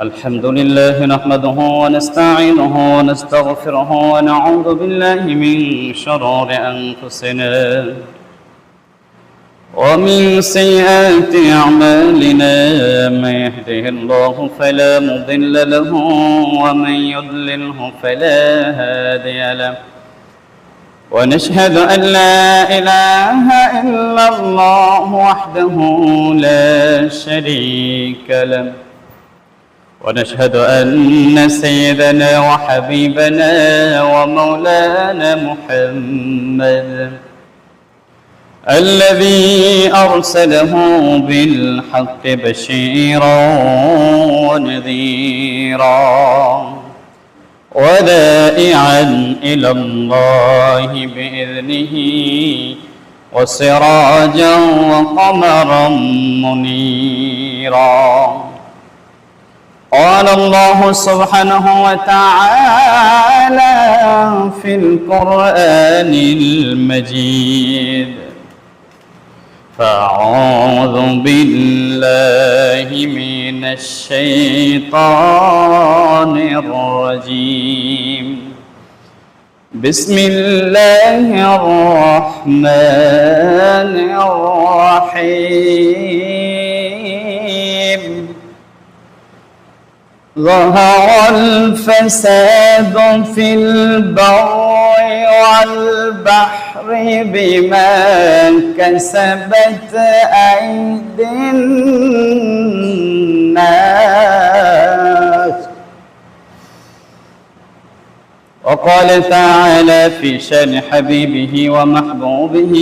الحمد لله نحمده ونستعينه ونستغفره ونعوذ بالله من شرور أنفسنا ومن سيئات أعمالنا من يهده الله فلا مضل له ومن يضلله فلا هادي له ونشهد أن لا إله إلا الله وحده لا شريك له ونشهد أن سيدنا وحبيبنا ومولانا محمد الذي أرسله بالحق بشيرا ونذيرا ودائعا إلى الله بإذنه وسراجا وقمرا منيرا قال الله سبحانه وتعالى في القرآن المجيد فأعوذ بالله من الشيطان الرجيم بسم الله الرحمن الرحيم ظهر الفساد في البر والبحر بما كسبت أيدي الناس وقال تعالى في شأن حبيبه ومحبوبه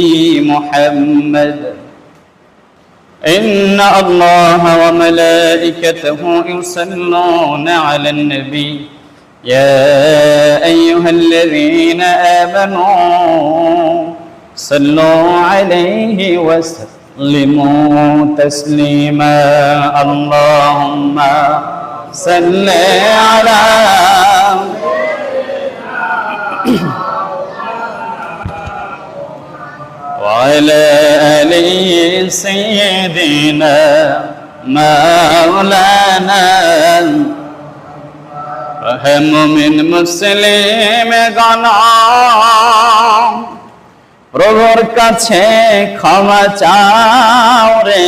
محمد إن الله وملائكته يصلون على النبي يا أيها الذين آمنوا صلوا عليه وسلموا تسليما اللهم صل على وعلى آل سيدنا مولانا মুমিন মুসলিম গণ প্রভুর কাছে ক্ষমা চাও রে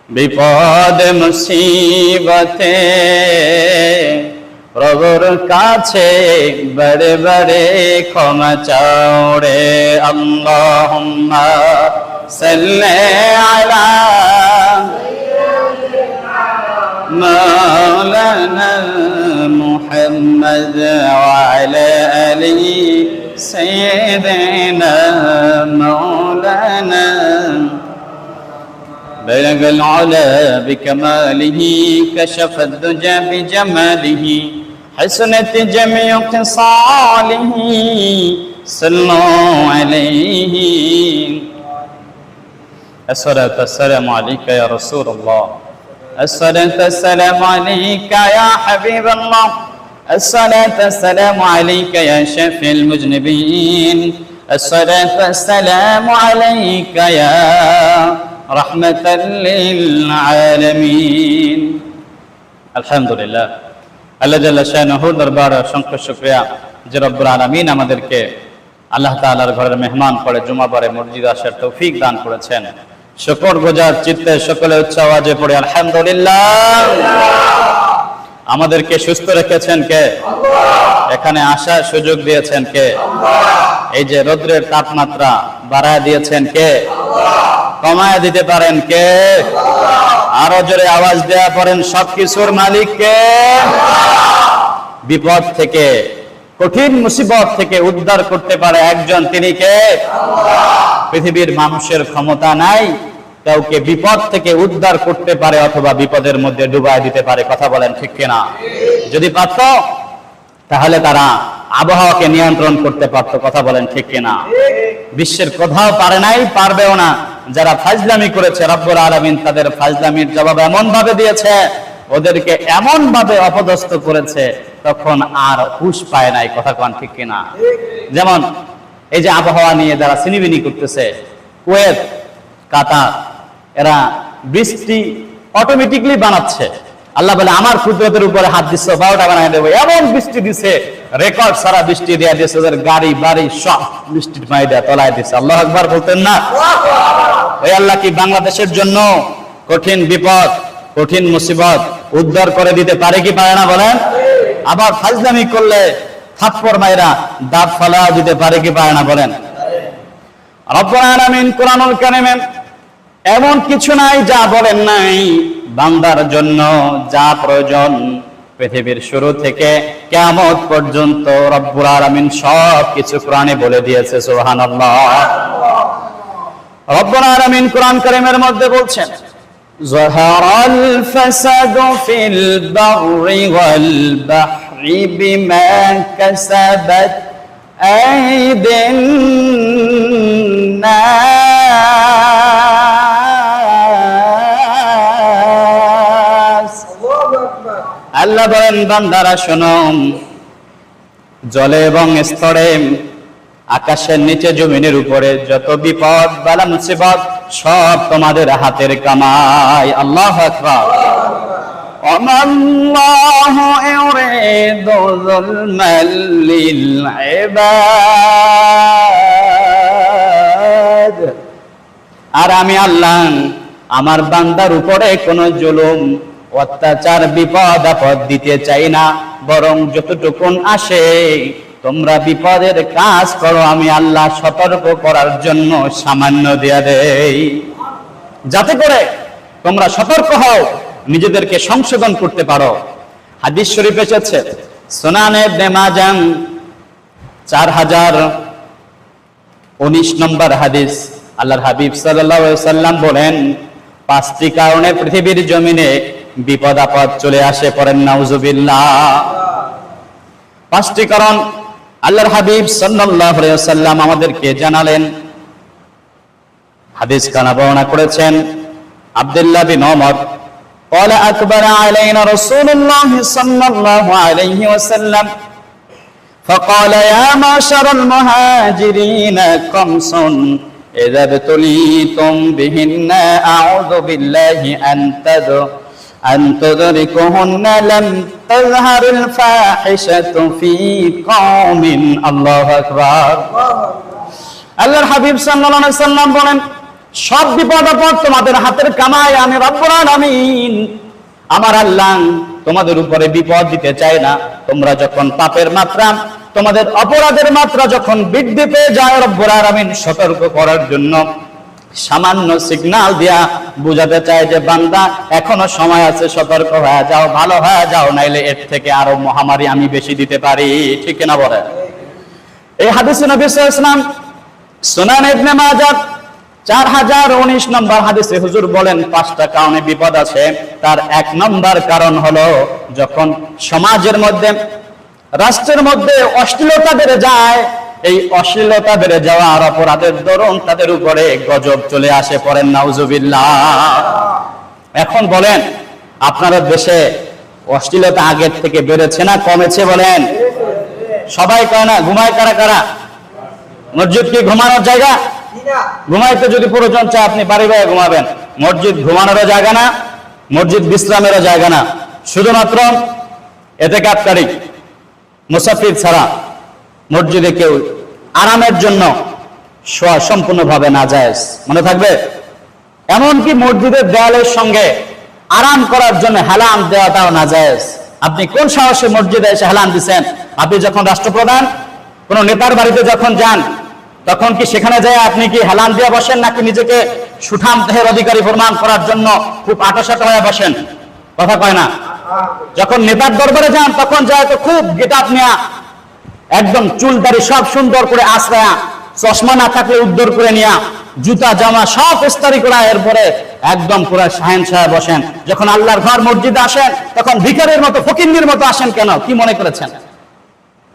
বিপদ মুসিবতে প্রভুর কাছে বড়ে বড়ে ক্ষমা চাও রে আল্লাহুম্মা সাল্লি আলা مولانا محمد وعلى آل سيدنا مولانا بلغ العلا بكماله كشف الدجى بجماله حسنت جميع خصاله صلوا عليه الصلاة والسلام عليك يا رسول الله الصلاة والسلام عليك يا حبيب الله الصلاة والسلام عليك يا شفيع المذنبين الصلاة والسلام عليك يا رحمة للعالمين الحمد لله আল্লাহ জাল্লা শানুহু দরবারে অসংখ্য শুকরিয়া যে রব্বুল আলামিন আমাদেরকে আল্লাহ তাআলার ঘরের মেহমান করে জুমাবারে মসজিদে আসার তৌফিক দান করেছেন শুকর গুজার চিত্তে সকলে উচ্চ আওয়াজে পড়ে আলহামদুলিল্লাহ আমাদেরকে সুস্থ রেখেছেন কে আল্লাহ এখানে আসার সুযোগ দিয়েছেন কে আল্লাহ এই যে রোদ্রের তাপমাত্রা বাড়ায় দিয়েছেন কে আল্লাহ কমায় দিতে পারেন কে আল্লাহ আরো জোরে আওয়াজ দেয়া পারেন সবকিছুর মালিক কে আল্লাহ বিপদ থেকে কঠিন মুসিবত থেকে উদ্ধার করতে পারে একজন তিনি কে আল্লাহ পৃথিবীর মানুষের ক্ষমতা নাই কাউকে বিপদ থেকে উদ্ধার করতে পারে অথবা বিপদের মধ্যে ডুবায় দিতে পারে কথা বলেন ঠিক কিনা যদি পারত তাহলে তারা আবহাওয়াকে নিয়ন্ত্রণ করতে পারত কথা বলেন ঠিক কিনা বিশ্বের কোথাও পারে নাই পারবেও না যারা ফাজলামি করেছে রব্বুল আলামিন তাদের ফাজলামির জবাব এমন ভাবে দিয়েছে ওদেরকে এমন ভাবে অপদস্থ করেছে তখন আর হুঁশ পায় নাই কথা কোন ঠিক কিনা যেমন এই যে আবহাওয়া নিয়ে যারা সিনিবিনি করতেছে কুয়েত কাতার এরা বৃষ্টি অটোমেটিকলি বানাচ্ছে। আল্লাহ বলে আমার কুদরতের উপরে হাত দিচ্ছ, 12টা বানায় দেবো। এমন বৃষ্টি দিছে, রেকর্ড সারা বৃষ্টি দিয়ে দিয়েছে, ওদের গাড়ি বাড়ি সব বৃষ্টির পানি দেয়া তলায় দিচ্ছে। আল্লাহ আকবার বলতেন না? ওই আল্লাহ কি বাংলাদেশের জন্য কঠিন বিপদ, কঠিন মুসিবত উদ্ধার করে দিতে পারে কি পারে না বলেন? আবার ফাজলামি করলে থাপ্পড় মাইরা দাঁত ফালা দিতে পারে কি পারে না বলেন? রব্বুল আলামিন কোরআনুল কারীমে এমন কিছু নাই যা বলেন নাই। বান্দার জন্য যা প্রয়োজন পৃথিবীর শুরু থেকে কিয়ামত পর্যন্ত রব্বুল আলামিন সব কিছু কোরআনে বলে দিয়েছে। সুবহানাল্লাহ। রব্বুল আলামিন কোরআন কারীমের মধ্যে বলছেন, যাহারাল ফাসাদু ফিল বাররি ওয়াল বাহরি বিমা কাসাবাত আইদিন নাস। আল্লাহ বলেন, বান্দারা শোনো, জলে এবং স্থলে, আকাশের নিচে জমিনের উপরে যত বিপদ বালা মুসিবত সব তোমাদের হাতের কামাই। আল্লাহু আকবার। ওয়াল্লাহু ইউরিদু যুলমাল লিল ইবাদ। আর আমি আল্লাহ আমার বান্দার উপরে কোনো জুলুম, অত্যাচার, বিপদ আপদ দিতে চাই না, বরং যতটুকুন আসে তোমরা বিপদের কাজ করো, আমি আল্লাহ সতর্ক করার জন্য সামান্য দিয়া দেই, যাতে করে তোমরা সতর্ক হও, নিজেদেরকে সংশোধন করতে পারো। হাদিস শরীফ এসেছে সুনানে ইবনে মাজাহ 4019 নম্বর হাদিস। আল্লাহর হাবিব সাল্লাল্লাহু আলাইহি ওয়াসাল্লাম বলেন, 5টি কারণে পৃথিবীর জমিনে বিপদ আপদ চলে আসে। পড়েন নাউজুবিল্লাহ। 5টি কারণ আল্লাহর হাবিব সাল্লাল্লাহু আলাইহি ওয়াসাল্লাম আমাদেরকে জানালেন। হাদিস কানা বর্ণনা করেছেন আব্দুল্লাহ বিন ওমর قال أكبر علينا رسول الله صلى الله عليه وسلم فقال يا معشر المهاجرين خمس إذا ابتليتم بهن أعوذ بالله أن تدركهن لم تظهر الفاحشة في قوم. الله أكبر. আল্লাহর হাবিব সাল্লাল্লাহু আলাইহি ওয়াসাল্লাম বলেন, সব বিপদ আপদ তোমাদের হাতের কামাই। আমি রব্বুল আলামিন আমার আল্লাহ তোমাদের উপরে বিপদ দিতে চাই না। তোমরা যখন পাপের মাত্রা, তোমাদের অপরাধের মাত্রা যখন বৃদ্ধি পেয়ে যায়, রব্বুল আলামিন সতর্ক করার জন্য সামান্য সিগন্যাল দিয়া বুঝাতে চায় যে বান্দা এখনো সময় আছে, সতর্ক হয়ে যাও, ভালো হয়ে যাও, নাইলে এর থেকে আরো মহামারী আমি বেশি দিতে পারি। ঠিক কিনা বলে? এই হাদিসে নবী সাল্লাল্লাহু আলাইহি ওয়াসাল্লাম সুনান ইবনে মাজাহ 4019 নম্বর হাদিসে হুজুর বলেন 5টা কারণে বিপদ আছে। তার 1 নম্বর কারণ হলো যখন সমাজের মধ্যে, রাষ্ট্রের মধ্যে অশ্লীলতা বেড়ে যায়। এই অশ্লীলতা বেড়ে যাওয়া আর অপরাধের দরুন তাদের উপরে গজব চলে আসে। পড়েন নাউজুবিল্লাহ। এখন বলেন, আপনাদের দেশে অশ্লীলতা আগের থেকে বেড়েছে না কমেছে? বলেন। সবাই কয় না ঘুমায় কারা কারা? মসজিদ কি ঘুমানোর জায়গা? ঘুমাইতে যদি প্রয়োজন চায় আপনি বাড়ি বাড়ি ঘুমাবেন। মসজিদ ঘুমানোরও জায়গা না, মসজিদ বিশ্রামেরও জায়গা না। শুধুমাত্র ইতিকাফকারী মুসাফির ছাড়া মসজিদে কেউ আরামের জন্য শোয়া সম্পূর্ণভাবে নাজায়েজ। মনে থাকবে, এমনকি মসজিদের দেয়ালের সঙ্গে আরাম করার জন্য হেলান দেওয়াটাও নাজায়েজ। আপনি কোন সাহসে মসজিদে এসে হেলান দিচ্ছেন? আপনি যখন রাষ্ট্রপ্রধান কোন নেতার বাড়িতে যখন যান, তখন কি সেখানে যায় আপনি কি হেলান দিয়ে বসেন, নাকি নিজেকে সুঠাম দেহের অধিকারী প্রমাণ করার জন্য খুব আটাসাটা হয়ে বসেন? কথা কয় না। যখন নেতার দরবারে যান তখন যায় তো খুব গেট আপ নেয়া, একদম চুল দাড়ি সব সুন্দর করে আশ্রয়া, চশমা না থাকলে উদ্ধার করে নিয়া, জুতা জামা সব ইস্তারি করা, এরপরে একদম পুরো শাহেনশাহ বসেন। যখন আল্লাহর ঘর মসজিদে আসেন তখন ভিখারির মতো, ফকিন্নির মতো আসেন কেন? কি মনে করেছেন?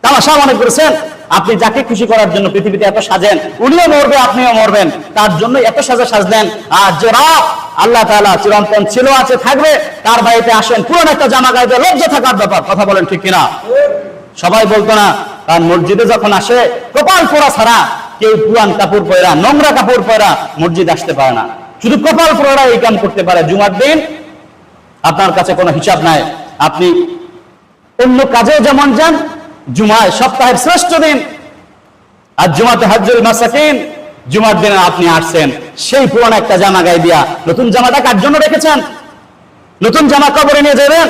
তামাশা মনে করেছেন? আপনি যাকে খুশি করার জন্য পৃথিবীতে এত সাজেন, উনিও মরবে আপনিও মরবেন, তার জন্য এত সাজলেন। আর যে রব আল্লাহ তাআলা চিরন্তন ছিল, আছে, থাকবে, তার বাড়িতে আসেন পুরনো একটা জামা গায়ে দিয়ে, লজ্জা থাকার ব্যাপার। কথা বলেন ঠিক কিনা? সবাই বলতো না, তার মসজিদে যখন আসে কপাল পোড়া ছাড়া কেউ পুরান কাপড় পরা, নোংরা কাপড় পরা মসজিদ আসতে পারে না। শুধু কপাল পোড়া এই কাম করতে পারে। জুমার দিন আপনার কাছে কোনো হিসাব নাই। আপনি অন্য কাজে যেমন যান, জুমায় সপ্তাহের শ্রেষ্ঠ দিন, আর জুমাতে হাজ্জুল মাসাকিন, জুমার দিনে আপনি আসছেন সেই পুরনো একটা জামা গায়ে দিয়া। নতুন জামাটা কার জন্য রেখেছেন? নতুন জামা কবরে নিয়ে যাবেন?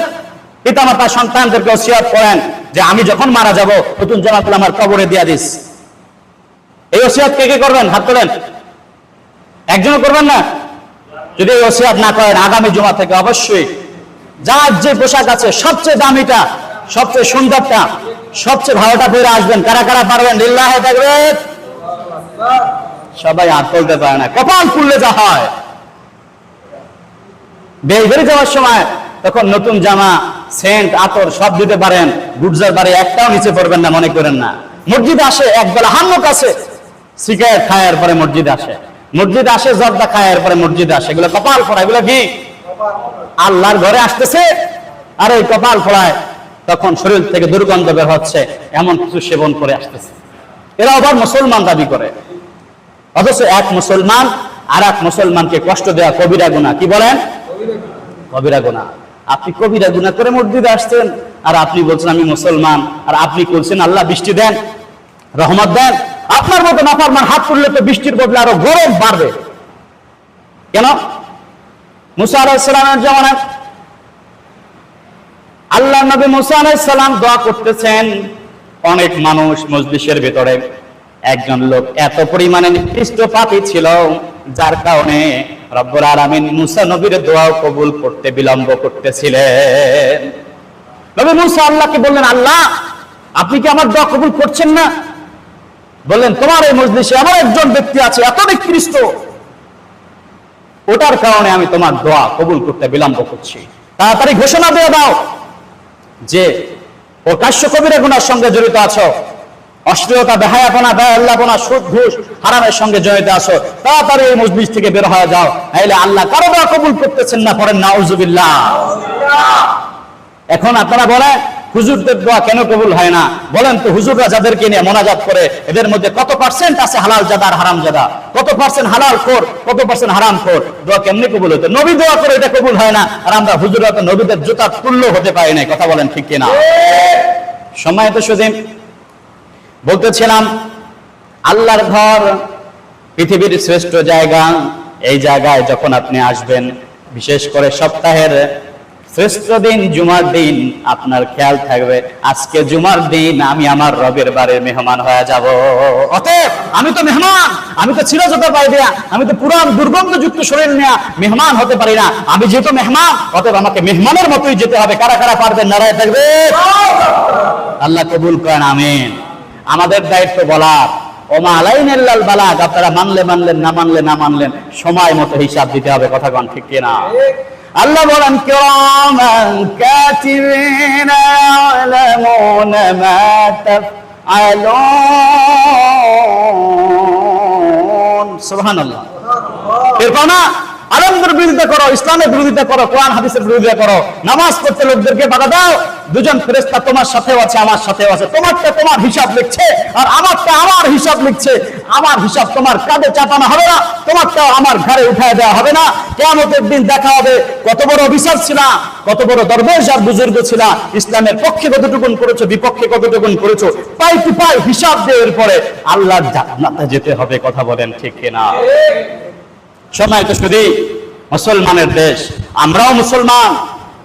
পিতামাতা সন্তানদেরকে ওসিয়ত করেন যে আমি যখন মারা যাব নতুন জামাগুলো আমার কবরে দিয়া দিস। এই ওসিয়ত কে কে করবেন? হাত তোলেন। একজনও করবেন না? যদি এই ওসিয়ত না করেন, আগামী জুমা থেকে অবশ্যই যার যে পোশাক আছে সবচেয়ে দামিটা, সবচেয়ে সুন্দরটা, সবচেয়ে ভালোটা পরে আসবেন। কারা কারা পারবেন? লিল্লাহে তাকবীর। সবাই হাত তুলতে পারে না, কপাল খুললে যা হয়। বের যাওয়ার সময় তখন নতুন জামা, সেন্ট, আতর সব দিতে পারেন। গুডজার বাড়ি একটাও নিচে পড়বেন না, মনে করেন না। মসজিদ আসে একবেলা হাম্মক আছে, সিগারেট খায়ের পরে মসজিদ আসে, মসজিদ আসে জর্দা খায়ের পরে মসজিদ আসে। এগুলো কপাল ফোড়া। এগুলো কি? আল্লাহর ঘরে আসতেছে আর এই কপাল ফোড়ায় তখন শরীর থেকে দুর্গন্ধ বের হচ্ছে, এমন কিছু সেবন করে আসতেছে। এরা আবার মুসলমান দাবি করে, অথচ এক মুসলমান আর এক মুসলমানকে কষ্ট দেওয়া কবিরা গুনাহ। কি বলেন? কবিরা গুনাহ। আপনি কবিরা গুনাহ করে মসজিদে আসছেন, আর আপনি বলছেন আমি মুসলমান, আর আপনি বলছেন আল্লাহ বৃষ্টি দেন, রহমত দেন। আপনার মতো নাফরমান হাত তুললে তো বৃষ্টির বদলে আরো গরম বাড়বে। কেন? মুসা আলাইহিস সালামের জামানায় আল্লাহর নবী মুসা আলাইহিস সালাম দোয়া করতেছেন, অনেক মানুষ মজলিসের ভিতরে। একজন লোক এত পরিমাণে নিকৃষ্ট পাপী ছিল, যার কারণে রব্বুল আলামিন মুসা নবীর দোয়াও কবুল করতে বিলম্ব করতেছিলেন। নবী মুসা আল্লাহকে বললেন, আল্লাহ আপনি কি আমার দোয়া কবুল করছেন না? বললেন, তোমার এই মজলিসে এমন একজন ব্যক্তি আছে এত নিকৃষ্ট, ওটার কারণে আমি তোমার দোয়া কবুল করতে বিলম্ব করছি। তাড়াতাড়ি ঘোষণা দিয়ে দাও যে প্রকাশ্য কবিরা গুনার সঙ্গে জড়িত আছো, অশ্লীলতা, বেহায়াপনা, বেআল্লাহপনা, সুদ, ঘুষ, হারামের সঙ্গে জড়িত আছো, তাড়াতাড়ি এই মজলিস থেকে বের হয়ে যাও, নাইলে আল্লাহ কারো দোয়া কবুল করতেছেন না। পড়েন নাউজুবিল্লাহ। এখন আপনারা বলেন হুজুরদের দোয়া কেন কবুল হয় না? বলেন তো, হুজুররা যাদেরকে নিয়ে মোনাজাত করে এদের মধ্যে কত পার্সেন্ট আছে হালাল জাদা আর হারাম জাদা? কত পার্সেন্ট হালাল খোর, কত পার্সেন্ট হারাম খোর? দোয়া কেমনি কবুল হতো? নবী দোয়া করে এটা কবুল হয় না, আর আমরা হুজুররা তো নবীদের জুতার তুল্য হতে পারি নাই। কথা বলেন ঠিক কিনা? সম্মানিত সুধী, বলতেছিলাম আল্লাহর ঘর পৃথিবীর শ্রেষ্ঠ জায়গা। এই জায়গায় যখন আপনি আসবেন, বিশেষ করে সপ্তাহের শ্রেষ্ঠ দিন জুমার দিন, আপনার খেয়াল থাকবে আজকে জুমার দিন আমি আমার রবের বাড়ির মেহমান হয়ে যাব। অতএব আমি তো মেহমান, আমি তো চিরজতা পাই দেয়া, আমি তো পুরান দুর্গন্ধযুক্ত শরীর নিয়ে মেহমান হতে পারি না। আমি যেহেতু মেহমান, অতএব আমাকে মেহমানের মতোই যেতে হবে। কারা কারা পারবেন? নারায় থাকবে। আল্লাহ কবুল করেন, আমিন। আমাদের দায়িত্ব বলার, ওমা আলাইনা ইল্লাল বালাগ। আপনারা মানলে মানলেন, না মানলে না মানলেন, সময় মতো হিসাব দিতে হবে। কথা কোন ঠিক কিনা? আল্লাহ বলেন, কিরামান কাতিবিনা ইয়ালামুনা মা তাফআলুন। সুবহানাল্লাহ। এরপর না আলমদের বিরোধিতা করো, ইসলামের বিরোধিতা করো, কোরআন হাদিসের বিরোধিতা করো, নামাজ পড়তে লোকদেরকে বাধা দাও। দুজন ফেরেশতা তোমার সাথেও আছে, আমার সাথেও আছে। তোমারটা তোমার হিসাব লিখছে, আর আমারটা আমার হিসাব লিখছে। আমার হিসাব তোমার কাঁধে চাপানো হবে না, তোমারটাও আমার ঘাড়ে উঠায় দেওয়া হবে না। কিয়ামতের দিন দেখা হবে কত বড় অফিসার ছিল, কত বড় দরবেশ আর বুজুর্গ ছিল, ইসলামের পক্ষে কতটুকুন করেছো, বিপক্ষে কতটুকুন করেছো, পাই টু পাই হিসাব দিয়ে এরপরে আল্লাহর জান্নাতে যেতে হবে। কথা বলেন ঠিক কিনা? সম্মানিত সুধী, মুসলমানের দেশ, আমরাও মুসলমান,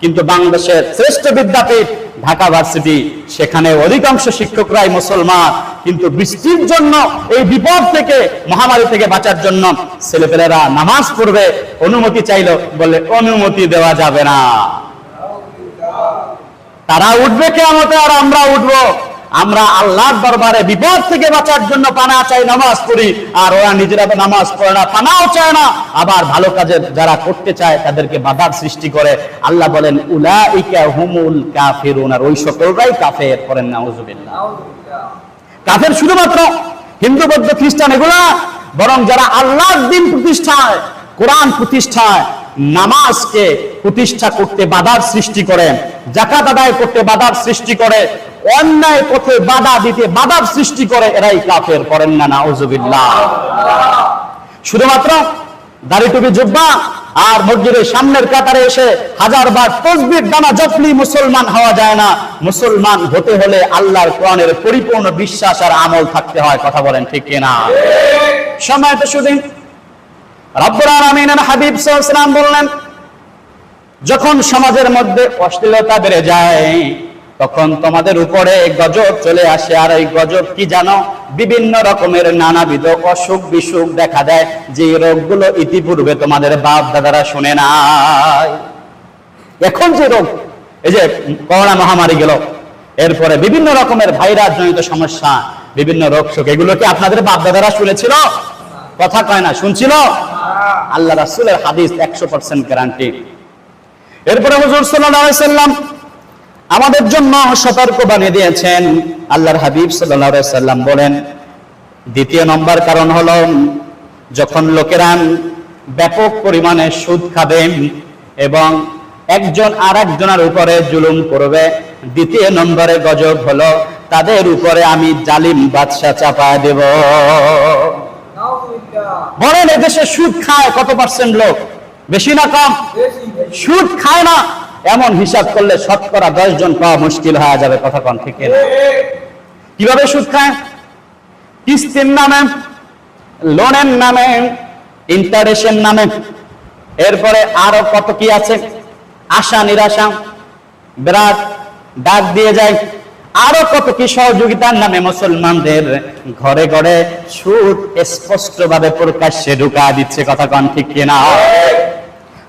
কিন্তু বাংলাদেশের শ্রেষ্ঠ বিদ্যাপীঠ ঢাকা ভার্সিটি, সেখানে অধিকাংশ শিক্ষকরাই মুসলমান। কিন্তু বৃষ্টির জন্য, এই বিপদ থেকে, মহামারী থেকে বাঁচার জন্য ছেলেপেলেরা নামাজ পড়বে, অনুমতি চাইলো, বলে অনুমতি দেওয়া যাবে না। তারা উঠবে কিয়ামতে, আর আমরা উঠবো। আমরা আল্লাহর দরবারে বিপদ থেকে বাঁচার জন্য পানা চাই, নামাজ পড়ি, আর ওরা নিজেরা তো নামাজ পড়ে না, পানাও চায় না। আবার ভালো কাজে যারা করতে চায় তাদেরকে বাধার সৃষ্টি করে। আল্লাহ বলেন, উলাইকা হুমুল কাফিরুন, আর ওই সকলরাই কাফের। করেন নাউজুবিল্লাহ। কাফের শুধুমাত্র হিন্দু, বৌদ্ধ, খ্রিস্টান এগুলা, বরং যারা আল্লাহর দ্বীন প্রতিষ্ঠায়, কোরআন প্রতিষ্ঠায়, নামাজকে প্রতিষ্ঠা করতে বাধার সৃষ্টি করে, যাকাত আদায় করতে বাধার সৃষ্টি করে, অন্যায় পথে বাধা দিতে বাধার সৃষ্টি করে, এরাই কাফের। করেন না নাউজুবিল্লাহ। শুধুমাত্র দাড়ি টুপি জুব্বা আর মসজিদের সামনের কাতারে এসে হাজারবার তাসবিহ দানা জপলি মুসলমান হওয়া যায় না। মুসলমান হতে হলে আল্লাহর কোরআনের পরিপূর্ণ বিশ্বাস আর আমল থাকতে হয়। কথা বলেন ঠিক কিনা? সম্মানিত সুধী, রব্বুল আলামিনের হাবিব সাল্লাল্লাহু আলাইহি ওয়াসাল্লাম বললেন, যখন সমাজের মধ্যে অশ্লীলতা বেড়ে যায় তখন তোমাদের উপরে গজব চলে আসে। আর এই গজব কি জানো? বিভিন্ন রকমের নানাবিধ অসুখ বিসুখ দেখা দেয়, যে রোগগুলো ইতিপূর্বে তোমাদের বাপ দাদারা শুনে নাই। এখন যে রোগ, এই যে করোনা মহামারী গেল, এরপরে বিভিন্ন রকমের ভাইরাস জনিত সমস্যা, বিভিন্ন রোগ শোক, এগুলো কি আপনাদের বাপ দাদারা শুনেছিল? কথা কয় না, শুনছিল? আল্লাহ রাসূলের হাদিস 100% গ্যারান্টি। এরপরে হুজুর সাল্লাল্লাহু আলাইহি সাল্লাম আমাদের জন্য সতর্ক বানিয়ে দিয়েছেন। আল্লাহর হাবিব সাল্লাল্লাহু আলাইহি সাল্লাম বলেন, দ্বিতীয় নম্বর কারণ হলো যখন লোকেরা ব্যাপক পরিমাণে সুদ খাবে এবং একজন আরেকজনের উপরে জুলুম করবে, দ্বিতীয় নম্বরে গজব হলো তাদের উপরে আমি জালিম বাদশা চাপায় দেব। বলেন, এদেশে সুদ খায় কত পার্সেন্ট লোক? বেশি না কম? সুদ খায় না এমন হিসাব করলে শতকরা 10 জন পাওয়া মুশকিল হয়ে যাবে। কথা কন ঠিক না? কিভাবে সুদ খায়? কিস্তির নামে, লোনের নামে, ইন্টারেস্টের নামে, এরপরে আরো কত কি আছে, আশা নিরাশা, বিরাট ডাক দিয়ে যায়, আরো কত কি সহযোগিতার নামে মুসলমানদের ঘরে ঘরে সুদ স্পষ্ট ভাবে প্রকাশ্যে ঢুকা দিচ্ছে। কথা কন ঠিক কিনা?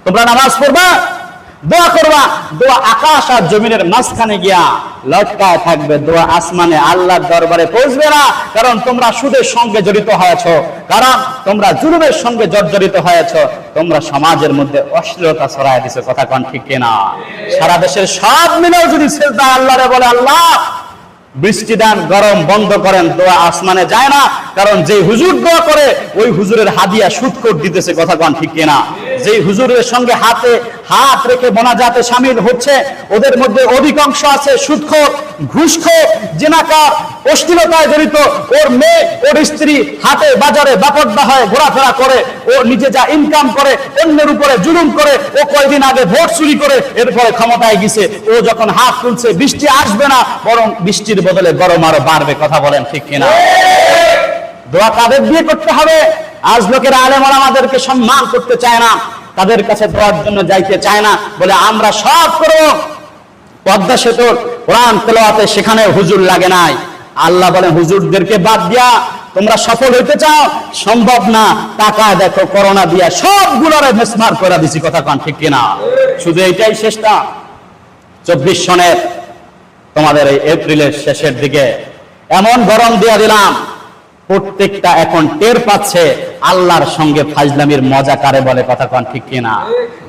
তোমরা নামাজ পড়বা, দোয়া করবা, দোয়া আকাশ আর জমিনের মাঝখানে গিয়া লটকায় থাকবে, দোয়া আসমানে আল্লাহর দরবারে পৌঁছবে না। কারণ তোমরা সুদের সঙ্গে জড়িত হয়েছ, কারণ তোমরা জুলুমের সঙ্গে জর্জরিত হয়েছ, তোমরা সমাজের মধ্যে অশ্লীলতা ছড়ায় দিছো। কথা কন ঠিক কিনা? সারা দেশের সব মিলেও যদি সিজদা আল্লাহরে বলে, আল্লাহ বৃষ্টি দান, গরম বন্ধ করেন, দোয়া আসমানে যায় না। কারণ যে হুজুর দোয়া করে ওই হুজুরের হাদিয়া সুদখোর দিতেছে। কথা কন ঠিক কিনা? যে হুজুরের সঙ্গে হাতে হাত রেখে মোনাজাতে শামিল হচ্ছে, ওদের মধ্যে অধিকাংশ আছে সুদখোর, ঘুষখোর, জিনাকার, অশ্লীলতায় জড়িত। ওর মেয়ে, ওর স্ত্রী হাটে বাজারে বাপড্ডা হয়ে ঘোরাফেরা করে, ও নিজে যা ইনকাম করে অন্যের উপরে জুলুম করে। ও কয়েকদিন আগে ভোট চুরি করে এরপরে ক্ষমতায় গেছে। ও যখন হাত তুলছে, বৃষ্টি আসবে না, বরং বৃষ্টির বদলে গরম আরো বাড়বে। কথা বলেন ঠিক কিনা? দোয়া কাদের দিয়ে করতে হবে? আজ লোকেরা আলেম ওলামাদেরকে সম্মান করতে চায় না, তাদের কাছে দোয়ার জন্য যাইতে চায় না, বলে আমরা সব করব। পদ্মা সেতুর কোরআন তেলাওয়াতে সেখানে হুজুর লাগে নাই। আল্লাহ বলেন, হুজুরদেরকে বাদ দিয়া তোমরা সফল হইতে চাও? সম্ভব না। টাকা দেখো, করোনা দিয়া সবগুলোরে মেসমার করে দিছি। কথা কন ঠিক কিনা? শুধু এইটাই শেষ না, 24 সনের তোমাদের এই এপ্রিলের শেষের দিকে এমন গরম দিয়া দিলাম, প্রত্যেকটা এখন টের পাচ্ছে আল্লাহর সঙ্গে ফাজলামির মজা কারে বলে। কথা কন ঠিক কিনা?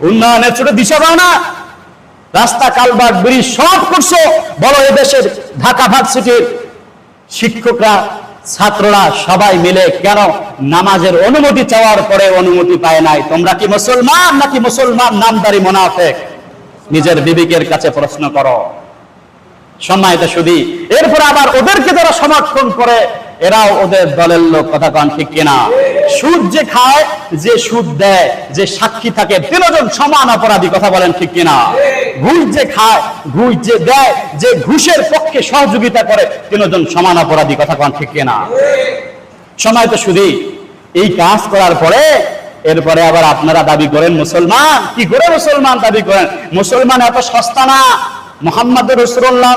উন্নয়নের ছোট দিশা পাও না, রাস্তা কালভার্ট ব্রিজ সব করছো, বলো এদেশের ঢাকা ভার্সিটির শিক্ষকরা ছাত্ররা সবাই মিলে কেন নামাজের অনুমতি চাওয়ার পরে অনুমতি পায় নাই? তোমরা কি মুসলমান নাকি মুসলমান নামদারি মুনাফিক? নিজের বিবেকের কাছে প্রশ্ন করো। সম্মানিত সুধী, এরপর আবার ওদেরকে যারা সমর্থন করে এরাও ওদের দলের লোক। কথা কন ঠিক কিনা? সুদ যে খায়, যে সুদ দেয়, যে সাক্ষী থাকে, 3 জন সমান অপরাধী। কথা বলেন ঠিক কিনা? ঘুষ যে খায়, ঘুষ যে দেয়, যে ঘুষের পক্ষে সহযোগিতা করে, 3 জন সমান অপরাধী। কথা কন ঠিক কিনা? সম্মানিত সুধী, এই কাজ করার পরে এরপরে আবার আপনারা দাবি করেন মুসলমান। কি করে মুসলমান দাবি করেন? মুসলমান এত সস্তা না। মুহাম্মদুর রাসূলুল্লাহ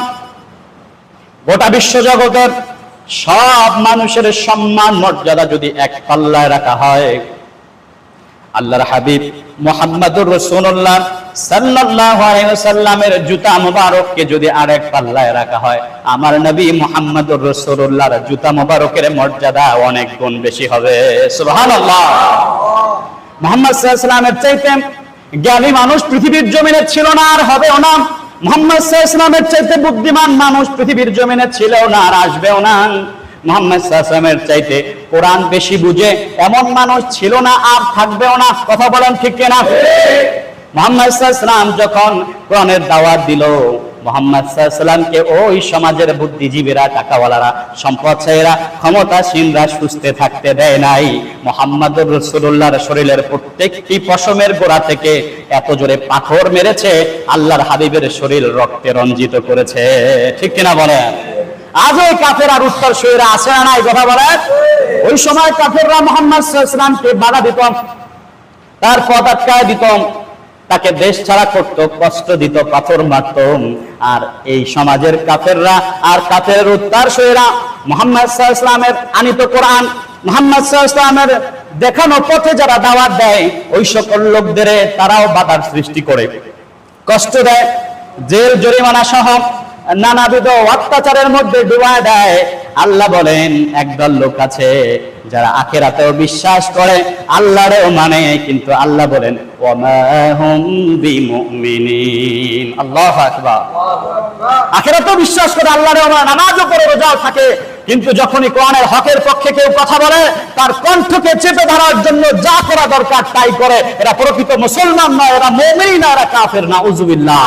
গোটা বিশ্বজগতের সব মানুষের সম্মান মর্যাদা যদি এক পাল্লায় রাখা হয়, আল্লাহর হাবিব মুহাম্মদুর রাসূলুল্লাহ সাল্লাল্লাহু আলাইহি ওয়াসাল্লামের জুতা মোবারককে যদি আরেক পাল্লায় রাখা হয়, আমার নবী মুহাম্মদুর রাসূলুল্লাহর জুতা মোবারকের মর্যাদা অনেক গুণ বেশি হবে। সুবহানাল্লাহ। মুহাম্মদ সাল্লাল্লাহু আলাইহি ওয়াসাল্লামের চাইতে জ্ঞানী মানুষ পৃথিবীর জমিনে ছিল না, আর হবেও না। মুহাম্মদ সাল্লাল্লাহু আলাইহি ওয়াসাল্লামের চাইতে বুদ্ধিমান মানুষ পৃথিবীর জমিনে ছিলও না, আর আসবেও না। মুহাম্মদ সাল্লাল্লাহু আলাইহি ওয়াসাল্লামের চাইতে কোরআন বেশি বুঝে এমন মানুষ ছিল না, আর থাকবেও না। কথা বলেন ঠিক কিনা? মুহাম্মদ সাল্লাল্লাহু আলাইহি ওয়াসাল্লাম যখন কোরআনের দাওয়াত দিল, মুহাম্মদ সাল্লাল্লাহু আলাইহি ওয়াসাল্লামকে ওই সমাজের বুদ্ধিজীবীরা, টাকাওয়ালারা, সম্পদশালীরা, ক্ষমতাসীনরা সুস্থে থাকতে দেয় নাই। মুহাম্মদুর রাসূলুল্লাহর শরীরের প্রত্যেকটি পশমের গোড়া থেকে এত জোরে পাথর মেরেছে, আল্লাহর হাবিবের শরীর রক্তে রঞ্জিত করেছে। ঠিক কিনা বলেন? আজ ওই কাফের আর উত্তর সূরা আছে না নাই? কথা বলেন। ওই সময় কাফেররা মুহাম্মদ সাল্লাল্লাহু আলাইহি ওয়াসাল্লামকে বাধা দিত, তার পথ আটকায় দিত, তাকে দেশ ছাড়া করত, কষ্ট দিত, পাথর মারত। আর এই সমাজের কাফেররা আর কাফের উত্তরসূরিরা মুহাম্মদ সাল্লাল্লাহু আলাইহি ওয়াসাল্লামের আনিত কোরআন, মুহাম্মদ সাল্লাল্লাহু আলাইহি ওয়াসাল্লামের দেখানো পথে যারা দাওয়াত দেয়, ওই সকল লোকদের তারাও বাধার সৃষ্টি করে, কষ্ট দেয়, জেল জরিমানা সহ নানাবিধ অত্যাচারের মধ্যে ডুবায় দেয়। আল্লাহ বলেন, একদল লোক আছে যারা আখিরাতেও বিশ্বাস করে, আল্লাহরেও মানে, কিন্তু আল্লাহ বলেন ওয়ামা হুম বিমুমিনিন। আল্লাহু আকবার। আখিরাতেও বিশ্বাস করে, আল্লাহরেও মানে, নামাজও করে, রোজাও থাকে, কিন্তু যখনই কোরআনের হকের পক্ষে কেউ কথা বলে, তার কণ্ঠকে চেপে ধরার জন্য যা করা দরকার তাই করে। এরা প্রকৃত মুসলমান নয়, এরা মুমিন না, এরা কাফের। নাউযুবিল্লাহ।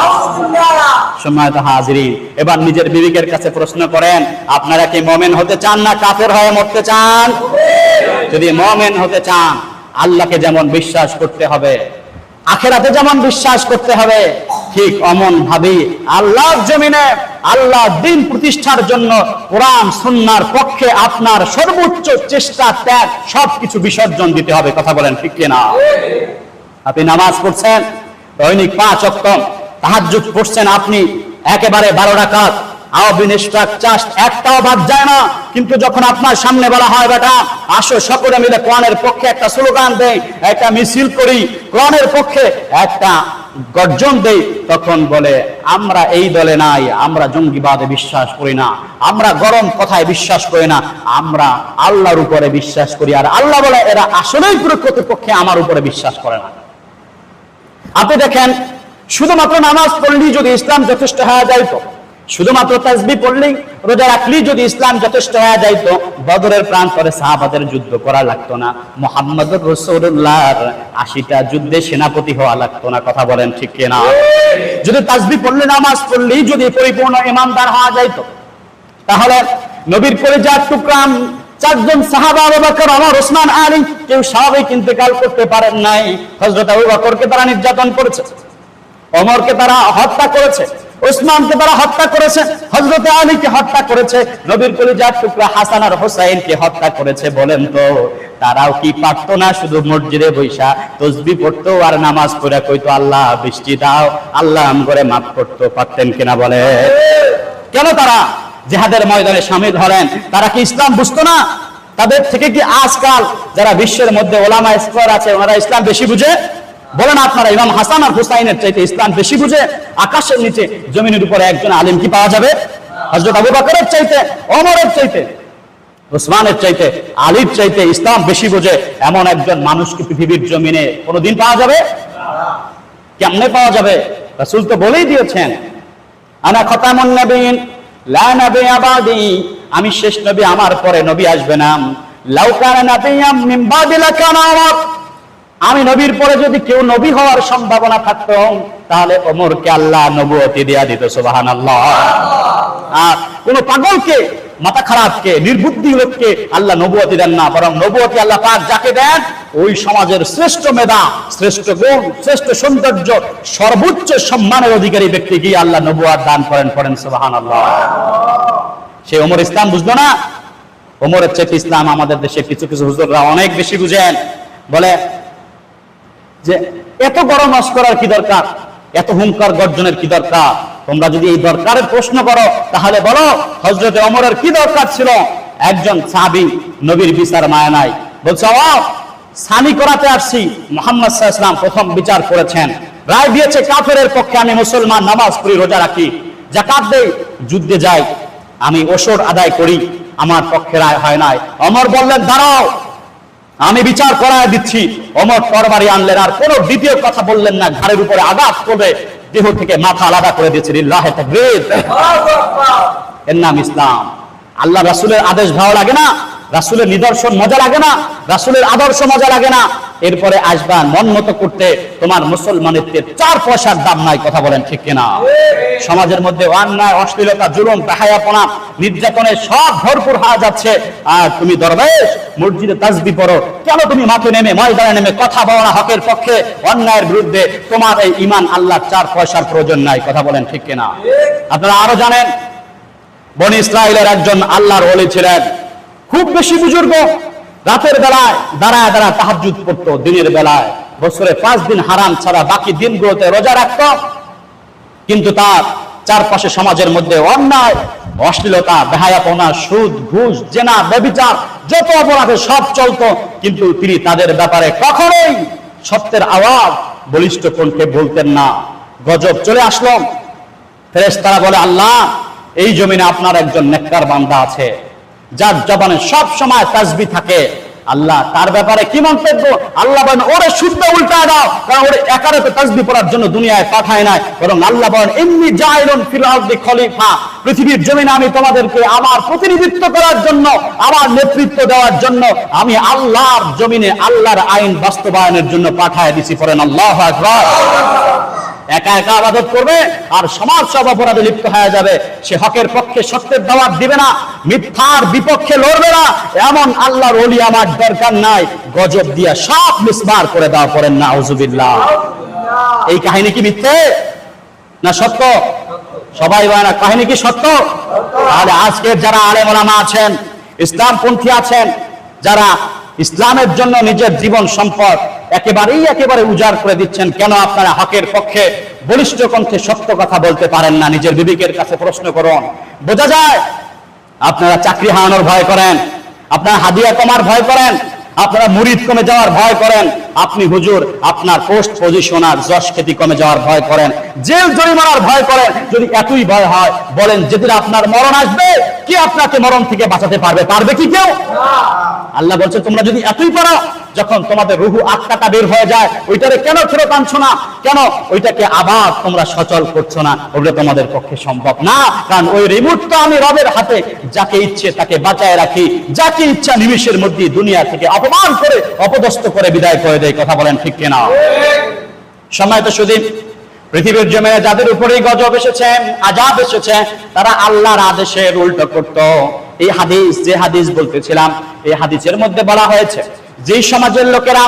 সম্মানিত হাজিরিন, এবার নিজের বিবেকের কাছে প্রশ্ন করেন, আপনারা কি মুমিন হতে চান না কাফের হয়ে মরতে চান? যদি মুমিন হতে চান, আল্লাহকে যেমন বিশ্বাস করতে হবে, আখিরাতে যেমন বিশ্বাস করতে হবে, ঠিক অমন ভাবে আল্লাহর জমিনে আল্লাহ দ্বীন প্রতিষ্ঠার জন্য কোরআন সুন্নাহর পক্ষে আপনার সর্বোচ্চ চেষ্টা, ত্যাগ, সবকিছু বিসর্জন দিতে হবে। কথা বলেন ঠিক কিনা? আপনি নামাজ পড়ছেন দৈনিক 5 ওয়াক্ত, তাহাজ্জুদ পড়ছেন আপনি একেবারে 12 রাকাত, একটাও বাদ যায় না, কিন্তু যখন আপনার সামনে বলা হয়, বেটা আসো সকলে মিলে কোরআনের পক্ষে একটা স্লোগান দেই, একটা মিছিল করি, কোরআনের পক্ষে একটা গর্জন দেই, তখন বলে আমরা এই দলে নাই, আমরা জঙ্গিবাদে বিশ্বাস করি না, আমরা গরম কথায় বিশ্বাস করি না, আমরা আল্লাহর উপরে বিশ্বাস করি। আর আল্লাহ বলে এরা আসলেই প্রকৃতপক্ষে আমার উপরে বিশ্বাস করে না। আপনি দেখেন, শুধুমাত্র নামাজ পড়লেই যদি ইসলাম যথেষ্ট হয়ে যাইতো, শুধুমাত্র তাসবিহ পড়লেই, রোজা রাখলেই যদি ইসলাম যথেষ্ট হয়ে যাইতো, বদরের প্রান্তরে সাহাবাদের যুদ্ধ করা লাগতো না, মুহাম্মদুর রাসূলুল্লাহর 80টা যুদ্ধে সেনাপতি হওয়া লাগতো না। কথা বলেন ঠিক কিনা? যদি তাসবিহ পড়লে, নামাজ পড়লেই যদি পরিপূর্ণ ইমানদার হওয়া যাইতো, তাহলে নবীর কলিজার টুকরা 4 জন সাহাবা, আবু বকর, ওমর, ওসমান, আলী, কেউ স্বাভাবিক ইন্তেকাল করতে পারেন নাই। হযরত আবু বকরকে তারা নির্যাতন করেছে, ওমরকে তারা হত্যা করেছে, ওসমানকে তারা হত্যা করেছে, হযরত আলীকে হত্যা করেছে, নবীর কলিজার টুকরা হাসান আর হুসাইনকে হত্যা করেছে। বলেন তো, তারাও কি পারতো না শুধু মসজিদে বৈশা তাসবিহ পড়তো আর নামাজ পড়ে কইতো আল্লাহ বৃষ্টি দাও, আল্লাহ আম করে মাফ করতো? পারতেন কিনা বলে? কেন তারা জিহাদের ময়দানে শামিল হলেন? তারা কি ইসলাম বুঝতো না? তাদের থেকে কি আজকাল যারা বিশ্বের মধ্যে ওলামা স্কয়ার আছে, ওনারা ইসলাম বেশি বুঝে? বলেন আপনারা, ইমাম হাসান আর হুসাইনের চাইতে ইসলাম বেশি বুঝে? আকাশের নিচে জমিনের উপরে একজন আলেম কি পাওয়া যাবে? হযরত আবু বকরের চাইতে, ওমরের চাইতে, ওসমানের চাইতে, আলীর চাইতে ইসলাম বেশি বুঝে এমন একজন মানুষ কি পৃথিবীর জমিনে কোনোদিন পাওয়া যাবে? কেমনে পাওয়া যাবে? রাসূল তো বলেই দিয়েছেন, আনা খাতামুন নবিয়্যিন লা নাবিয়্যা বাদি, আমি শেষ নবী, আমার পরে নবী আসবে না। লাউ কানা নাবিয়্যাম মিন বাদি লাকানা ওমর, আমি নবীর পরে যদি কেউ নবী হওয়ার সম্ভাবনা থাকতো, তাহলে ওমরকে আল্লাহ নবুয়তি দেয়া দিত। সুবহানাল্লাহ। আর কোন পাগলকে, মাথা খারাপকে, নির্বুদ্ধি লোককে আল্লাহ নবুয়তি দেন না, বরং নবুয়তি আল্লাহ পাক যাকে দেন, ওই সমাজের শ্রেষ্ঠ মেধা, শ্রেষ্ঠ গুণ, শ্রেষ্ঠ সৌন্দর্য, সর্বোচ্চ সম্মানের অধিকারী ব্যক্তিকে আল্লাহ নবুয়ত দান করেন। পড়েন সুবহানাল্লাহ। সে ওমর ইসলাম বুঝলো না? ওমরের চেয়ে ইসলাম আমাদের দেশে কিছু কিছু হুজুররা অনেক বেশি বুঝেন। বলে যে এত বড় নস করার কি দরকার, এত হুঙ্কার গর্জনের কি দরকার? তোমরা যদি এই দরকারের প্রশ্ন করো, তাহলে বলো হযরত ওমরের কি দরকার ছিল? একজন সাহাবী, নবীর বিচার মায়া নাই, বলছে সানি করাতে আসছি, মুহাম্মদ সাল্লাল্লাহু আলাইহি ওয়াসাল্লাম প্রথম বিচার করেছেন, রায় দিয়েছে কাফেরের পক্ষে, আমি মুসলমান, নামাজ পড়ি, রোজা রাখি, যাকাত দেই, যুদ্ধে যাই, আমি ওসর আদায় করি, আমার পক্ষে রায় হয় নাই। ওমর বললেন, দাঁড়াও, আমি বিচার করায় দিচ্ছি। ওমর তরবারি আনলেন, আর কোন দ্বিতীয় কথা বললেন না, ঘাড়ের উপরে আঘাত করে দেহ থেকে মাথা আলাদা করে দিয়েছে। লিল্লাহি তাকবীর। এর নাম ইসলাম। আল্লাহ রাসূলের আদেশ ভালো লাগে না? রাসূলের নিদর্শন মজা লাগে না, রাসূলের আদর্শ মজা লাগে না, এরপরে আসবা মন মতো করতে, তোমার মুসলমানিত্বের 4 পয়সার দাম নাই। কথা বলেন ঠিক কিনা? সমাজের মধ্যে অন্যায়, অশ্লীলতা, জুলুম, বেহায়াপনা, নির্যাতনে সব ভরপুর হয়ে যাচ্ছে, আর তুমি দরবেশ মসজিদে তাসবিহ পড়ো। কেন তুমি মাঠে নেমে, ময়দানে নেমে কথা বলো না হকের পক্ষে, অন্যায়ের বিরুদ্ধে? তোমার এই ঈমান আল্লাহর 4 পয়সার প্রয়োজন নাই। কথা বলেন ঠিক কিনা? আপনারা আরো জানেন, বনি ইসরাইলের একজন আল্লাহর ওলি ছিলেন, খুব বেশি বুজুর্গ, রাতের বেলায় দাঁড়ায় দাঁড়ায় তাহাজ্জুদ পড়তো, দিনের বেলায় বছরে 5 দিন হারাম ছাড়া বাকি দিনগুলোতে রোজা রাখতো। কিন্তু তার চারপাশে সমাজের মধ্যে অন্যায়, অশ্লীলতা, বেহায়াপনা, সুদ, ঘুষ, জেনা, ব্যভিচার, যত অপরাধে সব চলতো, কিন্তু তিনি তাদের ব্যাপারে কখনোই সত্যের আওয়াজ বলিষ্ঠ কণ্ঠে বলতেন না। গজব চলে আসলো, ফেরেশতারা বলে, আল্লাহ, এই জমিনে আপনার একজন নেককার বান্দা আছে, যার জবানে সব সময় তাসবিহ থাকে, আল্লাহ তার ব্যাপারে কি মন্তব্য? আল্লাহ বলেন, ওরে শুদ্ধ উল্টা দাও, কারণ ওরে একারে তো তাসবিহ পড়ার জন্য দুনিয়ায় পাঠায় নাই, বরং আল্লাহ বলেন, ইন্নী জাইলুন ফিল আরদি খলিফা, পৃথিবীর জমিনে আমি তোমাদেরকে আমার প্রতিনিধিত্ব করার জন্য, আমার নেতৃত্ব দেওয়ার জন্য আমি আল্লাহর জমিনে আল্লাহর আইন বাস্তবায়নের জন্য পাঠায় দিছি। পড়েন আল্লাহু আকবার। একা একা ইবাদত করবে আর সমাজ সব অপরাধে লিপ্ত হয়ে যাবে, সে হকের পক্ষে সত্যের দাওয়াত দিবে না, মিথ্যার বিপক্ষে লড়বে না, এমন আল্লাহর ওলি আমার দরকার নাই। গজব দিয়া সব মিসমার করে দাও। পড়েন নাউজুবিল্লাহ। এই কাহিনী কি মিথ্যে না সত্য? সবাই বলে না কাহিনী কি সত্য? তাহলে আজকের যারা আলেম ওলামা আছেন, ইসলামপন্থী আছেন, যারা ইসলামের জন্য নিজের জীবন সম্পদ একেবারে উজাড় করে দিচ্ছেন, কেন আপনারা হকের পক্ষে বলিষ্ঠ কণ্ঠে সত্য কথা বলতে পারেন না? নিজের বিবেকের কাছে প্রশ্ন করুন। বোঝা যায় আপনারা চাকরি হারানোর ভয় করেন, আপনারা হাদিয়া কমার ভয় করেন, আপনারা মুরিদ কমে যাওয়ার ভয় করেন, আপনি হুজুর আপনার পোস্ট পজিশন আর যশ খ্যাতি কমে যাওয়ার ভয় করেন, জেল জরিমানার ভয় করেন। যদি এতই ভয় হয়, বলেন যেদিন আপনার মরণ আসবে, কি আপনাকে মরণ থেকে বাঁচাতে পারবে? পারবে কি কেউ? আল্লাহ বলছে, তোমরা যদি এতই পারো, যখন তোমাদের রুহু আত্মাটা বের হয়ে যায়, ওইটারে কেন ফেরত আনছো না? কেন ওইটাকে আবার তোমরা সচল করছো না? ওটা তোমাদের পক্ষে সম্ভব না, কারণ ওই রিমোটটা আমি রবের হাতে, যাকে ইচ্ছে তাকে বাঁচায় রাখি, যাকে ইচ্ছা নিমিষের মধ্যে দুনিয়া থেকে অপমান করে, অপদস্থ করে বিদায় করে দেয়। কথা বলেন ঠিক কিনা? সম্মানিত সুধী, পৃথিবীর জমিনে যাদের উপরেই গজব এসেছে, আযাব এসেছে, তারা আল্লাহর আদেশের উল্টো করত। এই হাদিস, যে হাদিস বলতেছিলাম, এই হাদিসের মধ্যে বলা হয়েছে, যেই সমাজের লোকেরা,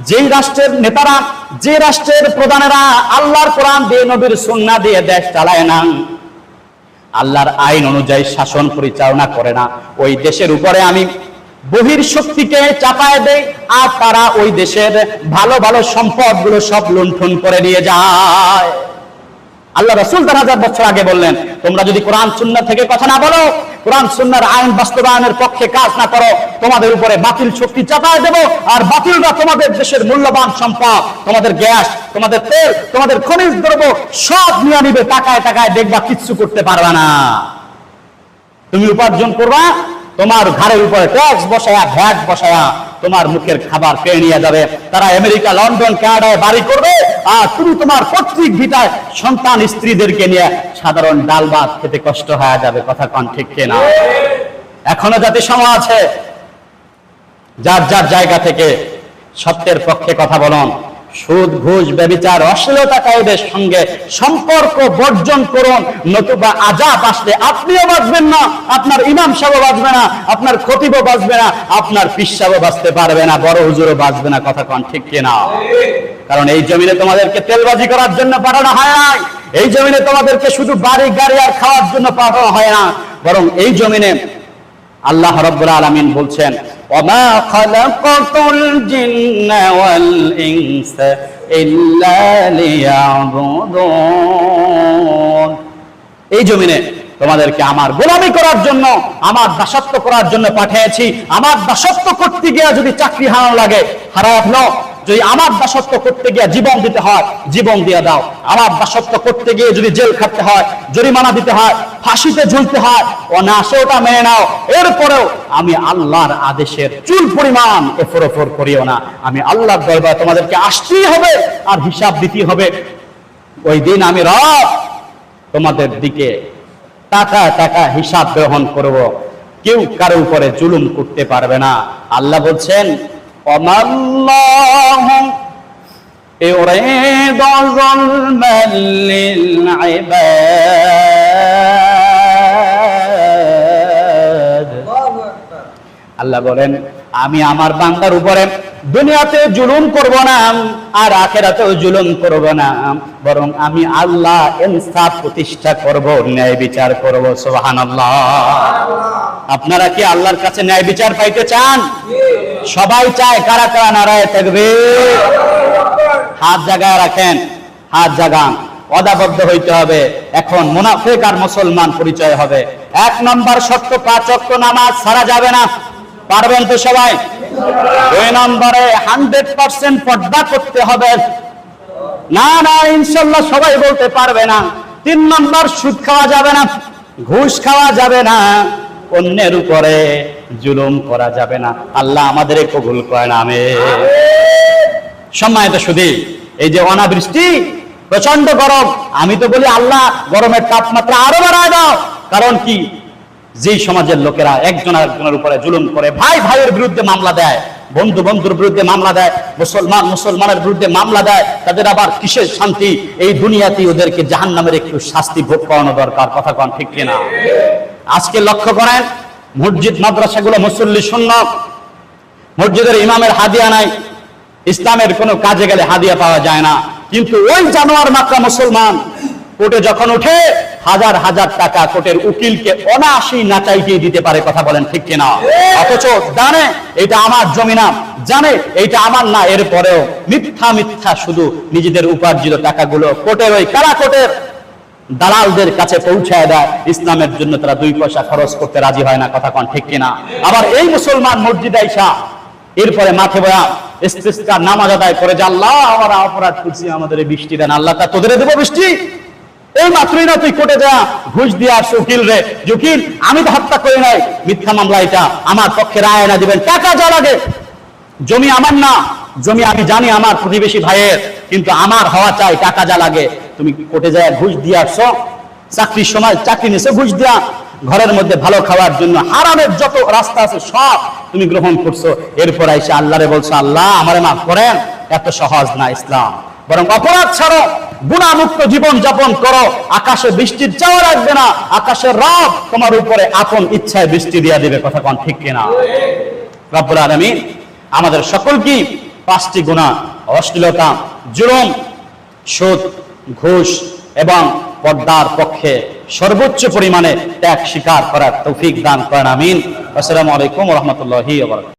যেই রাষ্ট্রের নেতারা, যে রাষ্ট্রের প্রধানেরা আল্লাহর কোরআন দিয়ে, নবীর সুন্নাহ দিয়ে দেশ চালায় না, আল্লাহর আইন অনুযায়ী শাসন পরিচালনা করে না, ওই দেশের উপরে আমি বহির শক্তিকে চাপায় দেয়, আর তারা ওই দেশের ভালো ভালো সম্পদগুলো সব লুণ্ঠন করে নিয়ে যায়। আল্লাহ রাসূল 1000 বছর আগে বললেন, তোমরা যদি কোরআন সুন্নাহ থেকে কথা না বলো, কোরআন সুন্নাহর আইন বাস্তবায়নের পক্ষে কাজ না করো, তোমাদের উপরে বাতিল শক্তি চাপায় দেব, আর বাতিলরা তোমাদের দেশের মূল্যবান সম্পদ, তোমাদের গ্যাস, তোমাদের তেল, তোমাদের খনিজ দ্রব্য সব নিয়ে নিবে, টাকায় টাকায় দেখবা কিচ্ছু করতে পারবা না। তুমি উপার্জন করবা, তোমার ঘাড়ের উপরে ট্যাক্স বসায়া, ভ্যাট বসায়া তোমার মুখের খাবার কেড়ে নিয়ে যাবে। তারা আমেরিকা, লন্ডন, কানাডায় বাড়ি করবে, আর তুমি তোমার পৈতৃক ভিটায় সন্তান স্ত্রীদেরকে নিয়ে সাধারণ ডাল ভাত খেতে কষ্ট হয়ে যাবে। কথা কন ঠিক কিনা? এখনো জাতিসংঘ আছে, যার যার জায়গা থেকে সত্যের পক্ষে কথা বলুন। সুদ, ঘুষ, ব্যভিচার, অশ্লীলতাকারীদের সঙ্গে সম্পর্ক বর্জন করুন, নতুবা আযাব আসলে আপনিও বাঁচবেন না, আপনার ইমাম সাহেবও বাঁচবে না, আপনার খতিবও বাঁচবে না, আপনার পীর সাহেবও বাঁচতে পারবে না, বড় হুজুরও বাঁচবে না। কথা কন ঠিক কিনা? কারণ এই জমিনে তোমাদেরকে তেলবাজি করার জন্য পাঠানো হয় না, এই জমিনে তোমাদেরকে শুধু বাড়ি গাড়ি আর খাওয়ার জন্য পাঠানো হয় না, বরং এই জমিনে আল্লাহ রাব্বুল আলামিন বলছেন, ওমা খালাকাতুল জিন্না ওয়াল ইনসা ইল্লা লিয়াবুদুন। এই জমিনে তোমাদেরকে আমার গোলামি করার জন্য, আমার দাসত্ব করার জন্য পাঠিয়েছি। আমার দাসত্ব করতে গিয়ে যদি চাকরি হারানো লাগে, হারায় ফেলো। যদি আমার দাসত্ব করতে গিয়ে জীবন দিতে হয়, জীবন দিয়ে দাও। আমার দাসত্ব করতে গিয়ে যদি জেল খাটতে হয়, জরিমানা দিতে হয়, ফাঁসিতে ঝুলতে হয়, অনায়াসে ওটা মেনে নাও। এরপরেও আমি আল্লাহর আদেশের চুল পরিমাণ এফর করিও না। আমি আল্লাহর দরবারে তোমাদেরকে আসতেই হবে, আর হিসাব দিতে হবে। ওই দিন আমি রব তোমাদের দিকে টাকা টাকা হিসাব গ্রহণ করব। কেউ কারো উপরে জুলুম করতে পারবে না। আল্লাহ বলছেন অমাল্লাহু ইউরিদু যুলমান লিল ইবাদ। আল্লাহ বলেন আমি আমার বান্দার উপরে দুনিয়াতে জুলুম করব না আর আখিরাতেও জুলুম করব না, বরং আমি আল্লাহ ইনসাফ প্রতিষ্ঠা করব, ন্যায় বিচার করব। সুবহানাল্লাহ। আপনারা কি আল্লাহর কাছে ন্যায় বিচার পাইতে চান? সবাই চায়। কারা কারা নারায়ে তাকবীর? হাত জায়গায় রাখেন, হাত জাগান। ওয়াদাবদ্ধ হইতে হবে। এখন মুনাফিক আর মুসলমান পরিচয় হবে। 1 নম্বর শর্ত 5 ওয়াক্ত নামাজ ছাড়া যাবে না। পারবেন তো সবাই? 2 নম্বরে 100% পর্দা করতে হবে। না না, ইনশাআল্লাহ সবাই বলতে পারবে না। 3 নম্বর সুদ খাওয়া যাবে না, ঘুষ খাওয়া যাবে না, অন্যের উপরে জুলুম করা যাবে না। আল্লাহ আমাদের কবুল করেন, আমিন। সম্মানিত সুধী, এই যে অনাবৃষ্টি, প্রচন্ড গরম, আমি তো বলি আল্লাহ গরমের তাপমাত্রা আরো বাড়ায় দাও। কারণ কি? যেই সমাজের লোকেরা একজন আরেকজনের উপরে জুলুম করে, ভাই ভাইয়ের বিরুদ্ধে মামলা দেয়, বন্ধু বন্ধুর বিরুদ্ধে মামলা দেয়, মুসলমান মুসলমানের বিরুদ্ধে মামলা দেয়, তাদের আবার কিসের শান্তি? এই দুনিয়াতেই ওদেরকে জাহান্নামের একটু শাস্তি ভোগ করানো দরকার। কথা কোন ঠিক কিনা? আজকে লক্ষ্য করেন, মসজিদ মাদ্রাসাগুলো মুসল্লি শূন্য, মসজিদের ইমামের হাদিয়া নাই, ইসলামের কোনো কাজে গেলে হাদিয়া পাওয়া যায় না। কিন্তু ওই জানোয়ার মাত্রা মুসলমান কোর্টে যখন উঠে, হাজার হাজার টাকা কোর্টের উকিলকে অনায়াসেই নাচাইতে দিতে পারে। কথা বলেন ঠিক কিনা? অথচ জানে এটা আমার জমি না, জানে এটা আমার না, এরপরেও মিথ্যা মিথ্যা শুধু নিজেদের উপার্জিত টাকাগুলো কোর্টের ওই কারা কোর্টের দালালদের কাছে পৌঁছায় দেয়। ইসলামের জন্য তারা 2 পয়সা খরচ করতে রাজি হয় না। কথা কোন ঠিক কিনা? আবার এই মুসলমান মসজিদে আইসা এরপরে মাঠে বয়া ইস্তিসকার নামাজ আদায় করে যে আল্লাহ আমরা অপরাধ করছি, আমাদের বৃষ্টি দেন। আল্লাহ তা তোদের দেবো বৃষ্টি? এই মাত্রই না তুই কোর্টে যা ঘুষ দিয়ে আসছে উকিল রে, উকিল আমি তো হত্যা করি নাই, মিথ্যা মামলা, এটা আমার পক্ষে রায় না দিবেন। টাকা যা লাগে, জমি আমার না, জমি আমি জানি আমার প্রতিবেশী ভাইয়ের, কিন্তু আমার হওয়া চাই। টাকা যা লাগে তুমি কোর্টে যায় ঘুষ দিয়ে আসছো, চাকরির সময় চাকরি নিছে ঘুষ দিয়া, ঘরের মধ্যে ভালো খাওয়ার জন্য হারামের যত রাস্তা আছে সব তুমি গ্রহণ করছো। এরপর আইসা আল্লাহরে বলছো আল্লাহ আমারে মাফ করেন। এত সহজ না ইসলাম, বরং অপরাধ ছাড়ো, গুনাহমুক্ত জীবন যাপন করো। আকাশে বৃষ্টির চাওয়া রাখবে না, আকাশের রব তোমার উপরে আপন ইচ্ছায় বৃষ্টি দিয়া দিবে। কথা কোন ঠিক কিনা? রব্বুল আলামিন আমাদের সকলকে 5টি গুনাহ, অশ্লীলতা, জুলুম, সুদ, ঘুষ এবং পর্দার পক্ষে সর্বোচ্চ পরিমাণে ত্যাগ স্বীকার করার তৌফিক দান করেন, আমিন। আসসালামু আলাইকুম ওয়া রাহমাতুল্লাহি ওয়া বারাকাতুহু।